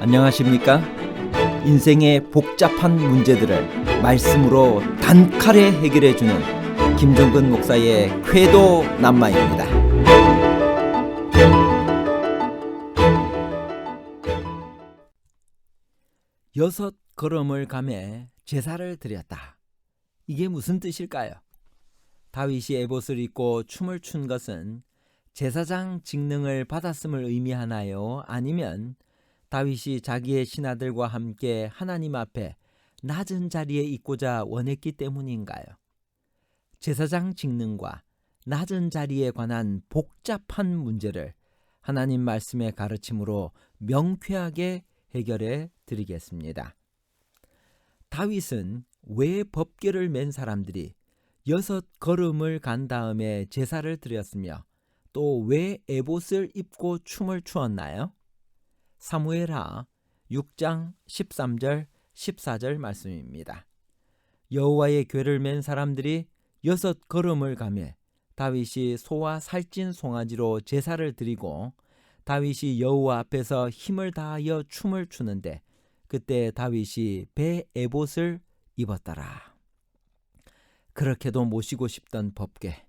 안녕하십니까? 인생의 복잡한 문제들을 말씀으로 단칼에 해결해주는 김종근 목사의 쾌도 남마입니다. 여섯 걸음을 가매 제사를 드렸다. 이게 무슨 뜻일까요? 다윗이 에봇을 입고 춤을 춘 것은 제사장 직능을 받았음을 의미하나요? 아니면 다윗이 자기의 신하들과 함께 하나님 앞에 낮은 자리에 있고자 원했기 때문인가요? 제사장 직능과 낮은 자리에 관한 복잡한 문제를 하나님 말씀의 가르침으로 명쾌하게 해결해 드리겠습니다. 다윗은 왜 법궤를 맨 사람들이 여섯 걸음을 간 다음에 제사를 드렸으며 또 왜 에봇을 입고 춤을 추었나요? 사무엘하 6장 13절 14절 말씀입니다. 여호와의 궤를 맨 사람들이 여섯 걸음을 가매 다윗이 소와 살찐 송아지로 제사를 드리고 다윗이 여호와 앞에서 힘을 다하여 춤을 추는데 그때 다윗이 배 에봇을 입었더라. 그렇게도 모시고 싶던 법궤.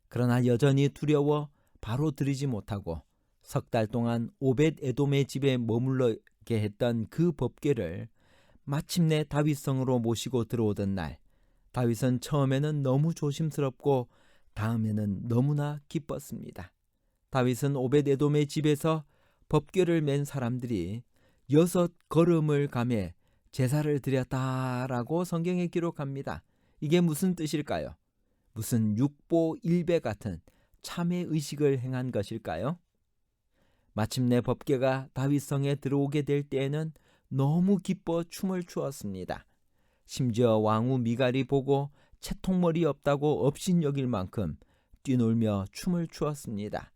그러나 여전히 두려워 바로 드리지 못하고 석 달 동안 오벳 에돔의 집에 머물러게 했던 그 법궤를 마침내 다윗성으로 모시고 들어오던 날, 다윗은 처음에는 너무 조심스럽고 다음에는 너무나 기뻤습니다. 다윗은 오벳 에돔의 집에서 법궤를 맨 사람들이 여섯 걸음을 가매 제사를 드렸다라고 성경에 기록합니다. 이게 무슨 뜻일까요? 무슨 육보 일배 같은 참회 의식을 행한 것일까요? 마침내 법궤가 다윗성에 들어오게 될 때에는 너무 기뻐 춤을 추었습니다. 심지어 왕후 미갈이 보고 채통머리 없다고 업신여길 만큼 뛰놀며 춤을 추었습니다.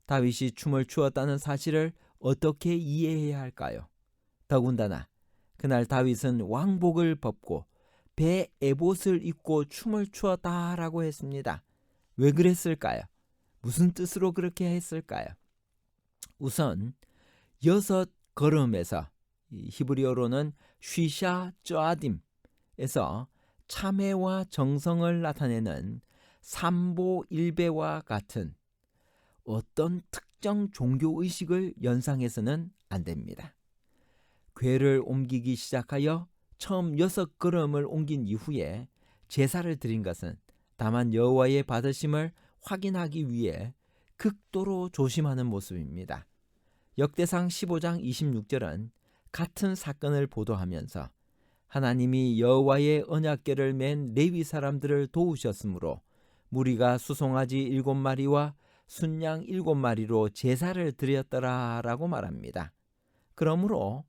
다윗이 춤을 추었다는 사실을 어떻게 이해해야 할까요? 더군다나 그날 다윗은 왕복을 벗고 배 에봇을 입고 춤을 추었다라고 했습니다. 왜 그랬을까요? 무슨 뜻으로 그렇게 했을까요? 우선 여섯 걸음에서 히브리어로는 쉬샤 쩌아딤에서 참회와 정성을 나타내는 삼보일배와 같은 어떤 특정 종교의식을 연상해서는 안 됩니다. 궤를 옮기기 시작하여 처음 여섯 걸음을 옮긴 이후에 제사를 드린 것은 다만 여호와의 받으심을 확인하기 위해 극도로 조심하는 모습입니다. 역대상 15장 26절은 같은 사건을 보도하면서 하나님이 여호와의 언약궤를 맨 레위 사람들을 도우셨으므로 무리가 수송아지 7마리와 순양 7마리로 제사를 드렸더라라고 말합니다. 그러므로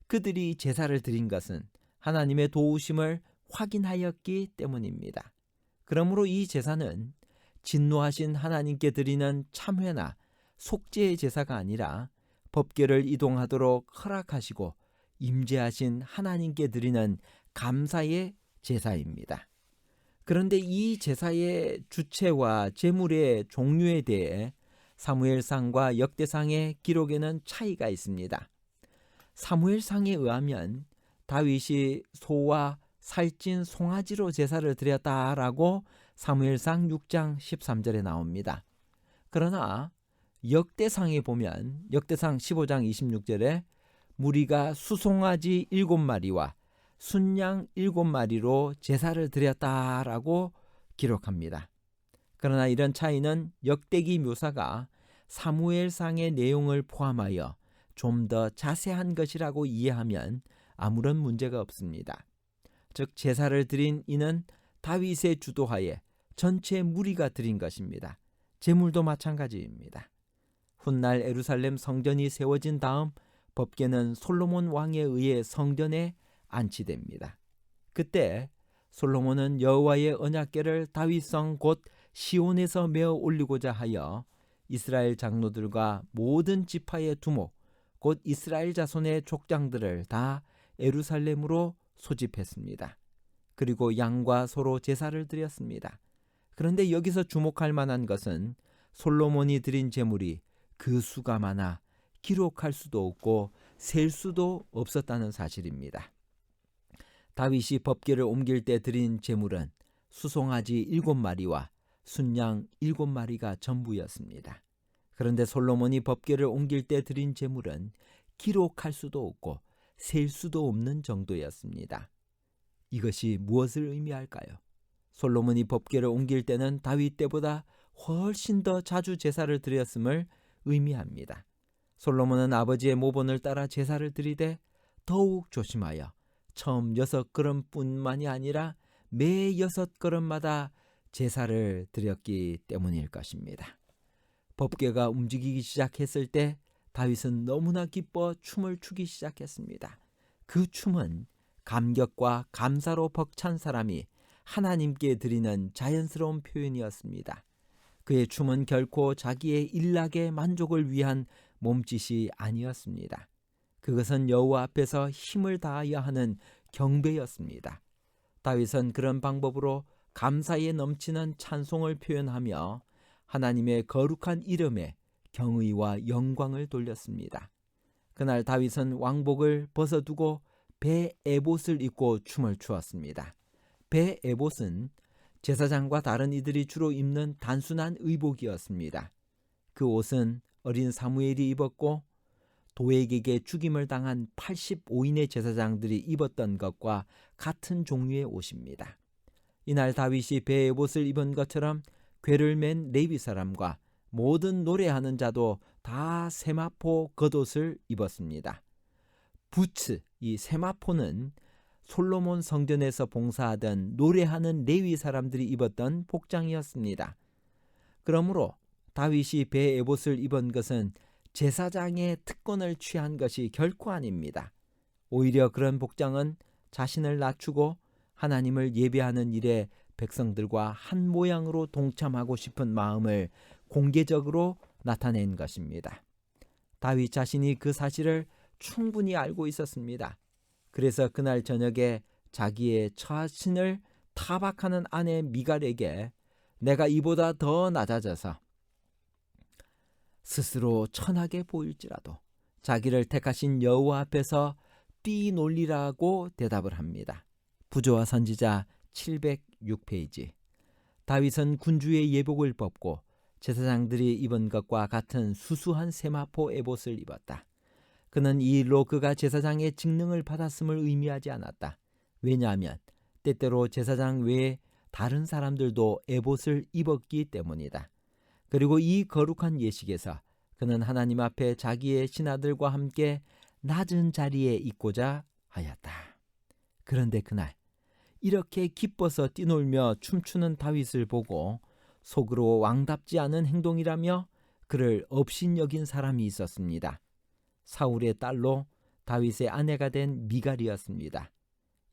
그들이 제사를 드린 것은 하나님의 도우심을 확인하였기 때문입니다. 그러므로 이 제사는 진노하신 하나님께 드리는 참회나 속죄의 제사가 아니라 법궤를 이동하도록 허락하시고 임재하신 하나님께 드리는 감사의 제사입니다. 그런데 이 제사의 주체와 제물의 종류에 대해 사무엘상과 역대상의 기록에는 차이가 있습니다. 사무엘상에 의하면 다윗이 소와 살찐 송아지로 제사를 드렸다라고 사무엘상 6장 13절에 나옵니다. 그러나 역대상에 보면 역대상 15장 26절에 무리가 수송아지 7마리와 순양 7마리로 제사를 드렸다라고 기록합니다. 그러나 이런 차이는 역대기 묘사가 사무엘상의 내용을 포함하여 좀 더 자세한 것이라고 이해하면 아무런 문제가 없습니다. 즉 제사를 드린 이는 다윗의 주도하에 전체 무리가 드린 것입니다. 제물도 마찬가지입니다. 훗날 예루살렘 성전이 세워진 다음 법궤는 솔로몬 왕에 의해 성전에 안치됩니다. 그때 솔로몬은 여호와의 언약궤를 다윗성 곧 시온에서 메어 올리고자 하여 이스라엘 장로들과 모든 지파의 두목 곧 이스라엘 자손의 족장들을 다 예루살렘으로 소집했습니다. 그리고 양과 소로 제사를 드렸습니다. 그런데 여기서 주목할 만한 것은 솔로몬이 드린 제물이 그 수가 많아 기록할 수도 없고 셀 수도 없었다는 사실입니다. 다윗이 법궤를 옮길 때 드린 제물은 수송아지 7마리와 순양 7마리가 전부였습니다. 그런데 솔로몬이 법궤를 옮길 때 드린 제물은 기록할 수도 없고 셀 수도 없는 정도였습니다. 이것이 무엇을 의미할까요? 솔로몬이 법궤를 옮길 때는 다윗 때보다 훨씬 더 자주 제사를 드렸음을 의미합니다. 솔로몬은 아버지의 모본을 따라 제사를 드리되 더욱 조심하여 처음 6걸음뿐만이 아니라 매 6걸음마다 제사를 드렸기 때문일 것입니다. 법궤가 움직이기 시작했을 때 다윗은 너무나 기뻐 춤을 추기 시작했습니다. 그 춤은 감격과 감사로 벅찬 사람이 하나님께 드리는 자연스러운 표현이었습니다. 그의 춤은 결코 자기의 일락의 만족을 위한 몸짓이 아니었습니다. 그것은 여호와 앞에서 힘을 다하여 하는 경배였습니다. 다윗은 그런 방법으로 감사에 넘치는 찬송을 표현하며 하나님의 거룩한 이름에 경의와 영광을 돌렸습니다. 그날 다윗은 왕복을 벗어두고 배 에봇을 입고 춤을 추었습니다. 배 에봇은 제사장과 다른 이들이 주로 입는 단순한 의복이었습니다. 그 옷은 어린 사무엘이 입었고 도액에게 죽임을 당한 85인의 제사장들이 입었던 것과 같은 종류의 옷입니다. 이날 다윗이 배 에봇을 입은 것처럼 궤를 맨 레위 사람과 모든 노래하는 자도 다 세마포 겉옷을 입었습니다. 부츠, 이 세마포는 솔로몬 성전에서 봉사하던 노래하는 레위 사람들이 입었던 복장이었습니다. 그러므로 다윗이 배 에봇을 입은 것은 제사장의 특권을 취한 것이 결코 아닙니다. 오히려 그런 복장은 자신을 낮추고 하나님을 예배하는 일에 백성들과 한 모양으로 동참하고 싶은 마음을 공개적으로 나타낸 것입니다. 다윗 자신이 그 사실을 충분히 알고 있었습니다. 그래서 그날 저녁에 자기의 처신을 타박하는 아내 미갈에게 내가 이보다 더 낮아져서 스스로 천하게 보일지라도 자기를 택하신 여호와 앞에서 뛰놀리라고 대답을 합니다. 부조와 선지자 706페이지. 다윗은 군주의 예복을 벗고 제사장들이 입은 것과 같은 수수한 세마포 에봇을 입었다. 그는 이 일로 그가 제사장의 직능을 받았음을 의미하지 않았다. 왜냐하면 때때로 제사장 외에 다른 사람들도 에봇을 입었기 때문이다. 그리고 이 거룩한 예식에서 그는 하나님 앞에 자기의 신하들과 함께 낮은 자리에 있고자 하였다. 그런데 그날 이렇게 기뻐서 뛰놀며 춤추는 다윗을 보고 속으로 왕답지 않은 행동이라며 그를 업신여긴 사람이 있었습니다. 사울의 딸로 다윗의 아내가 된 미갈이었습니다.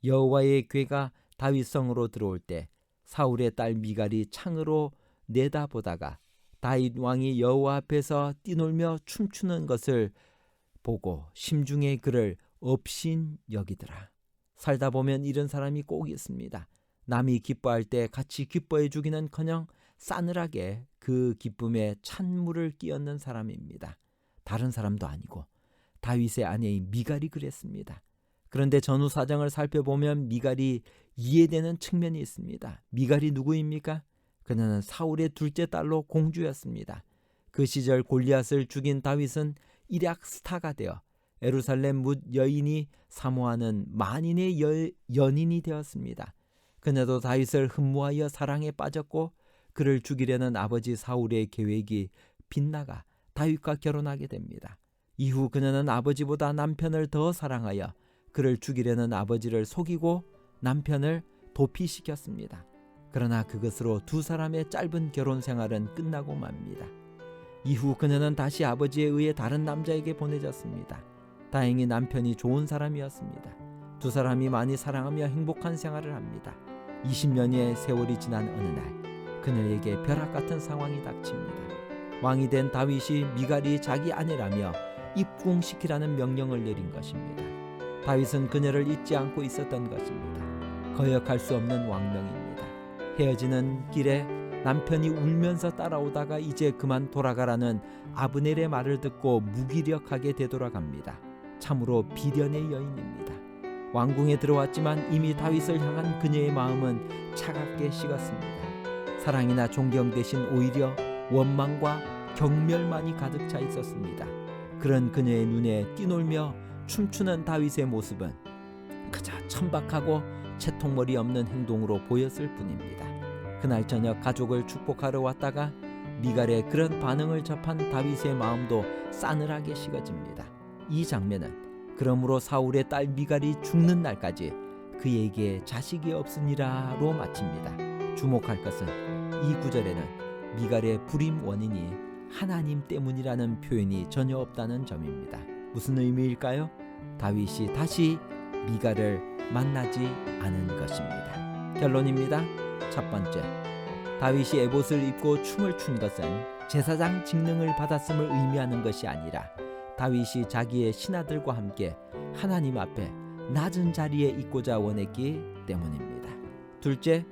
여호와의 궤가 다윗 성으로 들어올 때 사울의 딸 미갈이 창으로 내다보다가 다윗 왕이 여호와 앞에서 뛰놀며 춤추는 것을 보고 심중에 그를 업신 여기더라. 살다 보면 이런 사람이 꼭 있습니다. 남이 기뻐할 때 같이 기뻐해 주기는커녕 싸늘하게 그 기쁨에 찬물을 끼얹는 사람입니다. 다른 사람도 아니고 다윗의 아내인 미갈이 그랬습니다. 그런데 전후 사정을 살펴보면 미갈이 이해되는 측면이 있습니다. 미갈이 누구입니까? 그녀는 사울의 둘째 딸로 공주였습니다. 그 시절 골리앗을 죽인 다윗은 일약 스타가 되어 예루살렘 뭇 여인이 사모하는 만인의 연인이 되었습니다. 그녀도 다윗을 흠모하여 사랑에 빠졌고 그를 죽이려는 아버지 사울의 계획이 빗나가 다윗과 결혼하게 됩니다. 이후 그녀는 아버지보다 남편을 더 사랑하여 그를 죽이려는 아버지를 속이고 남편을 도피시켰습니다. 그러나 그것으로 두 사람의 짧은 결혼 생활은 끝나고 맙니다. 이후 그녀는 다시 아버지에 의해 다른 남자에게 보내졌습니다. 다행히 남편이 좋은 사람이었습니다. 두 사람이 많이 사랑하며 행복한 생활을 합니다. 20년의 세월이 지난 어느 날 그녀에게 벼락 같은 상황이 닥칩니다. 왕이 된 다윗이 미갈이 자기 아내라며 입궁시키라는 명령을 내린 것입니다. 다윗은 그녀를 잊지 않고 있었던 것입니다. 거역할 수 없는 왕명입니다. 헤어지는 길에 남편이 울면서 따라오다가 이제 그만 돌아가라는 아브넬의 말을 듣고 무기력하게 되돌아갑니다. 참으로 비련의 여인입니다. 왕궁에 들어왔지만 이미 다윗을 향한 그녀의 마음은 차갑게 식었습니다. 사랑이나 존경 대신 오히려 원망과 경멸만이 가득 차 있었습니다. 그런 그녀의 눈에 뛰놀며 춤추는 다윗의 모습은 그저 천박하고 채통머리 없는 행동으로 보였을 뿐입니다. 그날 저녁 가족을 축복하러 왔다가 미갈의 그런 반응을 접한 다윗의 마음도 싸늘하게 식어집니다. 이 장면은 그러므로 사울의 딸 미갈이 죽는 날까지 그에게 자식이 없으니라로 마칩니다. 주목할 것은 이 구절에는 미갈의 불임 원인이 하나님 때문이라는 표현이 전혀 없다는 점입니다. 무슨 의미일까요? 다윗이 다시 미갈을 만나지 않은 것입니다. 결론입니다. 첫 번째, 다윗이 에봇을 입고 춤을 춘 것은 제사장 직능을 받았음을 의미하는 것이 아니라 다윗이 자기의 신하들과 함께 하나님 앞에 낮은 자리에 있고자 원했기 때문입니다. 둘째,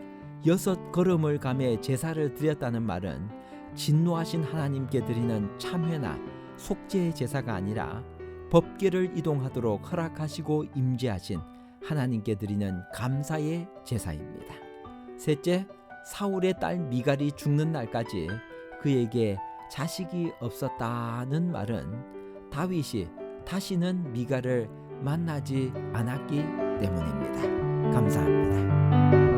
6걸음을 가매 제사를 드렸다는 말은 진노하신 하나님께 드리는 참회나 속죄의 제사가 아니라 법궤를 이동하도록 허락하시고 임재하신 하나님께 드리는 감사의 제사입니다. 셋째, 사울의 딸 미갈이 죽는 날까지 그에게 자식이 없었다는 말은 다윗이 다시는 미갈을 만나지 않았기 때문입니다. 감사합니다.